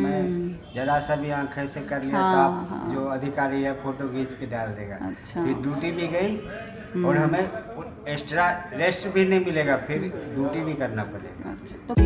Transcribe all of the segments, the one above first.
मैं जरा सा भी आंखें से कर लिया तो आप जो अधिकारी है फोटो खींच के डाल देगा। अच्छा। फिर ड्यूटी भी गई और हमें एक्स्ट्रा रेस्ट भी नहीं मिलेगा, फिर ड्यूटी भी करना पड़ेगा। अच्छा, तो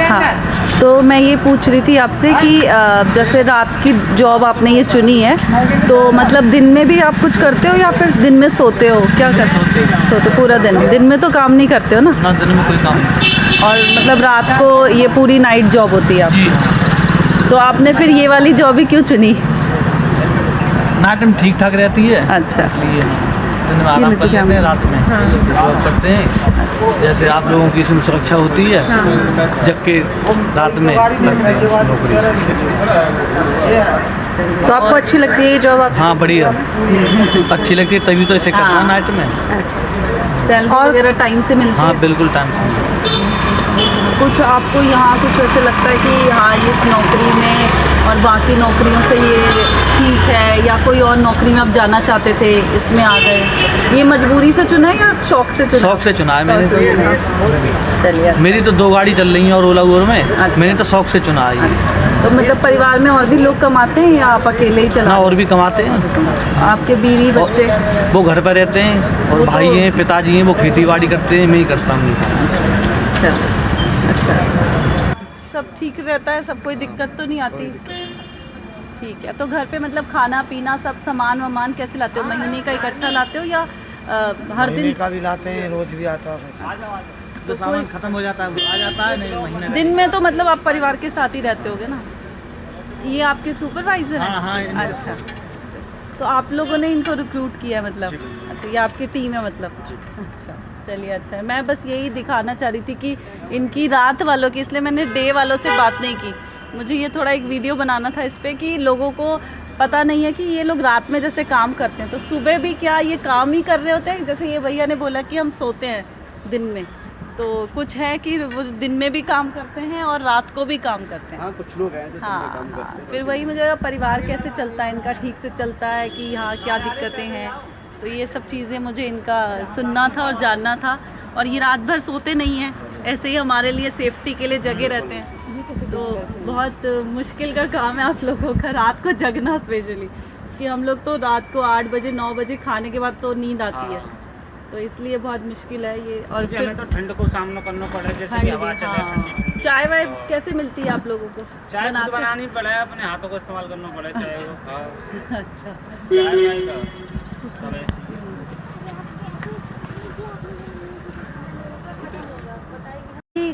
हाँ, तो मैं ये पूछ रही थी आपसे कि जैसे रात की जॉब आपने ये चुनी है, तो मतलब दिन में भी आप कुछ करते हो या फिर दिन में सोते हो? क्या करते हो? सोते पूरा दिन में तो काम नहीं करते हो ना? दिन में कोई काम नहीं। और मतलब रात को ये पूरी नाइट जॉब होती है आपकी, तो आपने फिर ये वाली जॉब ही क्यों चुनी? नाइट में ठीक ठाक रहती है। अच्छा, इसलिए दिन में आराम कर लेते हैं, रात में जॉब करते हैं। जैसे आप लोगों की इसमें सुरक्षा होती है, जब के रात में करते हैं नौकरी। तो आपको अच्छी लगती है ये जॉब? हाँ, बढ़िया अच्छी लगती है, तभी तो इसे करना नाइट में। सैलरी वगैरह टाइम से मिलती है? हाँ, बिल्कुल टाइम से। कुछ आपको यहाँ कुछ ऐसे लगता है कि हाँ इस नौकरी में और बाकी नौकरियों से ये ठीक है, या कोई और नौकरी में आप जाना चाहते थे इसमें आ गए? ये मजबूरी से चुना है या शौक से चुना? शौक से चुना है मैंने तो। चलिए, मेरी तो 2 गाड़ी चल रही हैं और ओला उबर में। अच्छा। मैंने तो शौक से चुना है। तो मतलब परिवार में और भी लोग कमाते हैं या आप अकेले ही चला? ना, और भी कमाते हैं। आपके बीवी बच्चे? वो घर पर रहते हैं, और भाई हैं, पिताजी हैं, वो खेती बाड़ी करते हैं, मैं ही करता हूँ। अच्छा, सब ठीक रहता है, सब कोई दिक्कत तो नहीं आती? ठीक है। तो घर पे मतलब खाना पीना सब सामान वामान कैसे लाते हो? महीने का इकट्ठा लाते हो या हर दिन का भी लाते हैं, रोज भी आता है? तो सामान खत्म हो जाता है, आ जाता है नहीं महीने दिन में तो मतलब आप परिवार के साथ ही रहते होगे ना? ये आपके सुपरवाइजर हैं? हाँ, अच्छा, तो आप लोगों ने इनको रिक्रूट किया है मतलब? अच्छा, ये आपकी टीम है मतलब? अच्छा, चलिए अच्छा है। मैं बस यही दिखाना चाह रही थी कि इनकी रात वालों की, इसलिए मैंने डे वालों से बात नहीं की। मुझे ये थोड़ा एक वीडियो बनाना था इस पर कि लोगों को पता नहीं है कि ये लोग रात में जैसे काम करते हैं तो सुबह भी क्या ये काम ही कर रहे होते हैं? जैसे ये भैया ने बोला कि हम सोते हैं दिन में, तो कुछ है कि वो दिन में भी काम करते हैं और रात को भी काम करते हैं। हाँ, कुछ लोग हैं जो हाँ, काम करते हैं। फिर वही मुझे परिवार कैसे चलता है इनका, ठीक से चलता है कि हाँ क्या दिक्कतें हैं, तो ये सब चीज़ें मुझे इनका सुनना था और जानना था। और ये रात भर सोते नहीं हैं, ऐसे ही हमारे लिए सेफ्टी के लिए जगे रहते हैं। तो बहुत मुश्किल का काम है आप लोगों का रात को जगना, स्पेशली कि हम लोग तो रात को 8 बजे 9 बजे खाने के बाद तो नींद आती है, तो इसलिए बहुत मुश्किल है ये। और फिर तो ठंड को सामना करना पड़ रहा है, जैसे कि हवा चल रही है ठंडी। चाय वाय कैसे मिलती है आप लोगों को? चाय खुद बनानी पड़ा है, अपने हाथों को इस्तेमाल करना पड़ा है चाय को। अच्छा, चाय वाय का सब ऐसे ही है।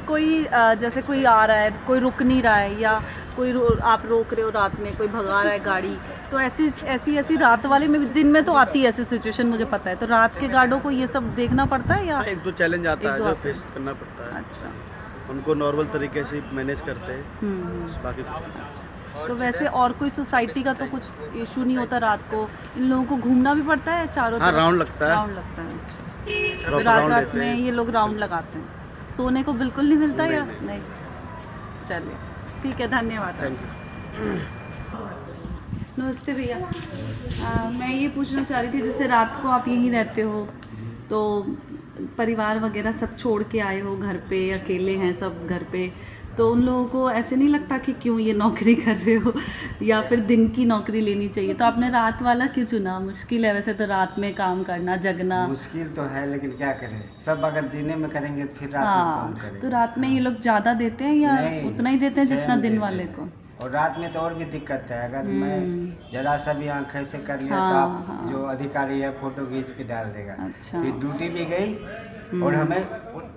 कोई जैसे कोई आ रहा है, कोई रुक नहीं रहा है, या कोई आप रोक रहे हो रात में, कोई भगा रहा है गाड़ी, तो ऐसी रात वाले में भी, दिन में तो आती है ऐसी सिचुएशन मुझे पता है, तो रात के गार्डों को ये सब देखना पड़ता है या एक दो चैलेंज आता है एक दो जो आते हैं। फेस करना पड़ता है। अच्छा। उनको नॉर्मल तरीके से मैनेज करते हैं, हम्म। बाकी कुछ नहीं। तो वैसे और कोई सोसाइटी का तो कुछ इशू नहीं होता रात को, इन लोगों को घूमना भी पड़ता है चारों हाँ, तरफ? राउंड लगता है। राउंड लगता है। अच्छा। Proper रात round रात लेते में हैं। ये लोग राउंड लगाते हैं, सोने को बिल्कुल नहीं मिलता या नहीं? चलिए ठीक है, धन्यवाद। Thank you. नमस्ते भैया, मैं ये पूछना चाह रही थी जैसे रात को आप यहीं रहते हो तो परिवार वगैरह सब छोड़ के आए हो घर पे, अकेले हैं सब घर पे, तो उन लोगों को ऐसे नहीं लगता कि क्यों ये नौकरी कर रहे हो या फिर दिन की नौकरी लेनी चाहिए? तो आपने रात वाला क्यों चुना? मुश्किल है वैसे तो रात में काम करना, जगना। मुश्किल तो है लेकिन क्या करें, सब अगर दिन में करेंगे तो फिर रात में कौन हाँ, करेगा? तो रात में ये लोग ज़्यादा देते हैं या नहीं, उतना ही देते हैं जितना सेम दिन देते वाले हैं। को? और रात में तो और भी दिक्कत है, अगर मैं जरा सा भी आँख ऐसे कर लिया हाँ, तो आप हाँ। जो अधिकारी है फोटो खींच के डाल देगा। अच्छा। फिर ड्यूटी भी गई और हमें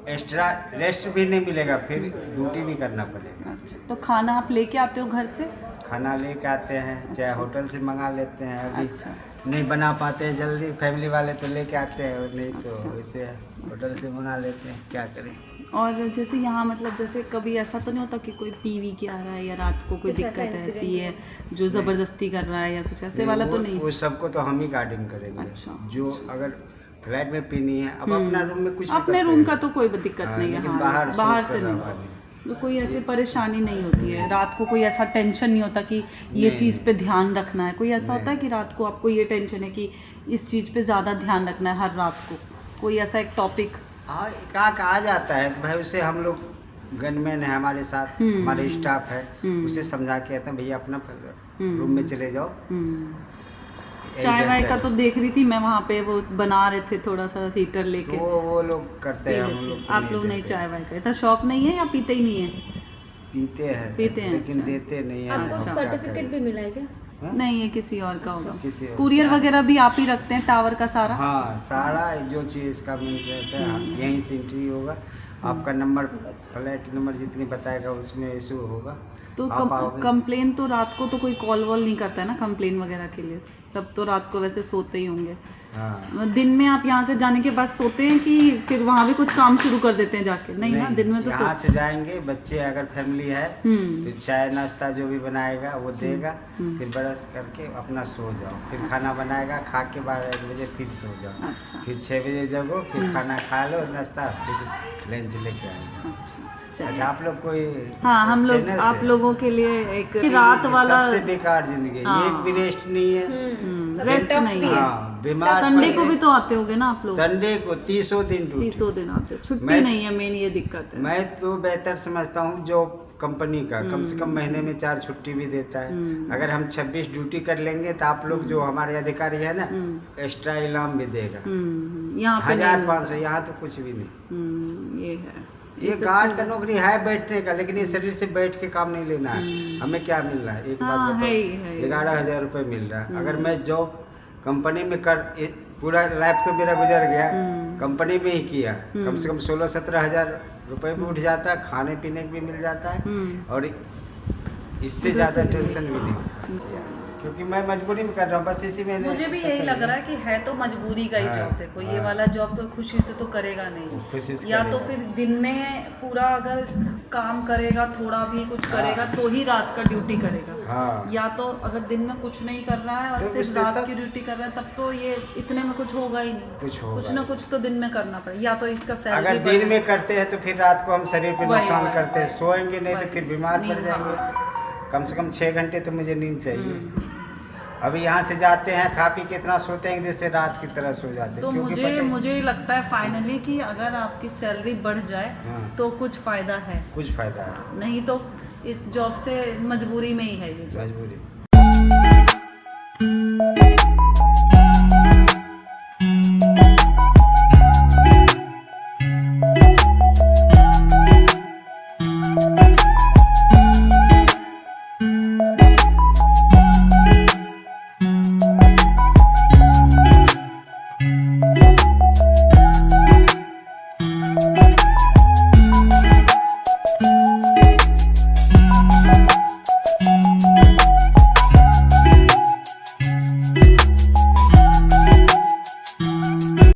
एक्स्ट्रा रेस्ट भी नहीं मिलेगा, फिर ड्यूटी भी करना पड़ेगा। अच्छा, तो खाना आप लेके आते हो घर से? खाना लेके आते हैं, चाहे होटल से मंगा लेते हैं। अभी अच्छा। नहीं बना पाते हैं जल्दी, फैमिली वाले तो लेके आते हैं, और नहीं तो वैसे होटल से मंगा लेते हैं, क्या करें। और जैसे यहाँ मतलब जैसे कभी ऐसा तो नहीं होता कि कोई पीवी के आ रहा है या रात को कोई दिक्कत ऐसी है जो ज़बरदस्ती कर रहा है या कुछ ऐसे वाला तो नहीं? वो सबको तो हम ही गार्डिंग करेंगे। अच्छा। जो अगर फ्लैट में पीनी है, अब अपना रूम में कुछ भी अपने कर रूम सकते का तो कोई दिक्कत हैं। नहीं है, लेकिन हाँ, बाहर बाहर सोच से कर नहीं, रहा है। तो कोई ऐसी परेशानी नहीं होती है रात को, कोई ऐसा टेंशन नहीं होता कि ये चीज़ पे ध्यान रखना है? कोई ऐसा होता है कि रात को आपको ये टेंशन है कि इस चीज़ पे ज़्यादा ध्यान रखना है हर रात को? कोई ऐसा एक टॉपिक? हाँ, एक आ जाता है तो भाई उसे हम लोग गनमैन है हमारे साथ, हमारे स्टाफ है, उसे समझा के आते हैं भैया अपना रूम में चले जाओ। यही चाय वाय बेहतर का है। तो देख रही थी मैं वहाँ पे, वो बना रहे थे थोड़ा सा हीटर लेके। तो वो लोग करते हैं, हम लोग तो आप लोग नहीं देते। चाय वाय का इतना शौक नहीं है या पीते ही नहीं है? पीते हैं अच्छा। लेकिन देते नहीं है। आपको हम क्या सर्टिफिकेट करें। भी मिला है क्या? हाँ? नहीं, ये किसी और का होगा। किसी और कुरियर का। वगैरह भी आप ही रखते हैं, टावर का सारा? हाँ, सारा जो चीज़ इसका मिल रहता है यहीं से एंट्री होगा, आपका नंबर फ्लैट नंबर जितनी बताएगा उसमें इशू होगा। तो आप आओगे। कंप्लेन तो रात को तो कोई कॉल वॉल नहीं करता है ना कंप्लेन वगैरह के लिए? सब तो रात को वैसे सोते ही होंगे। हाँ, दिन में आप यहाँ से जाने के बाद सोते हैं कि फिर वहाँ भी कुछ काम शुरू कर देते हैं जाके? नहीं ना, दिन में तो यहाँ से जाएंगे, बच्चे अगर फैमिली है तो चाय नाश्ता जो भी बनाएगा वो देगा, फिर ब्रश करके अपना सो जाओ, फिर खाना बनाएगा, खा के 12-1 बजे फिर सो जाओ, अच्छा। फिर 6 बजे जगो, फिर खाना खा लो, नाश्ता, फिर लंच लेके आएंगे। अच्छा, आप लोग कोई हाँ, हम लोग चैनल आप से? लोगों के लिए एक रात वाला सबसे बेकार जिंदगी, एक भी रेस्ट नहीं है। रेस्ट नहीं है। हाँ, बीमार संडे पड़ को गए। भी तो आते होगे ना आप लोग? संडे को 30 दिन ड्यूटी। 30 दिन आते हो, छुट्टी मैं- नहीं है, मेन ये दिक्कत है। मैं तो बेहतर समझता हूँ जो कंपनी का कम से कम महीने में 4 छुट्टी भी देता है। अगर हम 26 ड्यूटी कर लेंगे तो आप लोग जो हमारे अधिकारी है ना, एक्स्ट्रा इनाम भी देगा। यहाँ पे 1500, यहाँ तो कुछ भी नहीं। ये है। ये गार्ड का नौकरी है बैठने का, लेकिन ये शरीर से बैठ के काम नहीं लेना है। हमें क्या मिल रहा है, एक हाँ, बात है ही, बताओ, 11,000 रुपये मिल रहा है। अगर मैं जॉब कंपनी में पूरा लाइफ तो मेरा गुजर गया, कंपनी में ही किया, कम से कम 16-17 हज़ार रुपये भी उठ जाता है, खाने पीने भी मिल जाता है, और इससे ज़्यादा टेंशन भी नहीं होता, क्योंकि मैं मजबूरी में कर रहा हूँ, बस इसी में मुझे भी यही लग रहा है कि है तो मजबूरी का ही हाँ, जॉब। देखो ये हाँ। वाला जॉब तो खुशी से तो करेगा नहीं, कोशिश या तो करेगा। फिर दिन में पूरा अगर काम करेगा, थोड़ा भी कुछ करेगा तो ही रात का ड्यूटी करेगा, हाँ। या तो अगर दिन में कुछ नहीं कर रहा है और तो सिर्फ उससे रात तब- की ड्यूटी कर रहा है, तब तो ये इतने में कुछ होगा ही नहीं। कुछ होगा कुछ ना कुछ तो दिन में करना पड़ेगा, या तो इसका सैलरी अगर दिन में करते हैं तो फिर रात को हम शरीर पे वही, नुकसान वही। करते हैं, सोएंगे नहीं तो वही। फिर बीमार पड़ नींद, जाएंगे। कम से कम 6 घंटे तो मुझे नींद चाहिए। अभी यहाँ से जाते हैं, खा पी के इतना सोते हैं जैसे रात की तरह सो जाते हैं। तो क्योंकि पता है, मुझे लगता है फाइनली कि अगर आपकी सैलरी बढ़ जाए हाँ। तो कुछ फ़ायदा है, कुछ फायदा है, नहीं तो इस जॉब से मजबूरी में ही है ये जॉब। मजबूरी।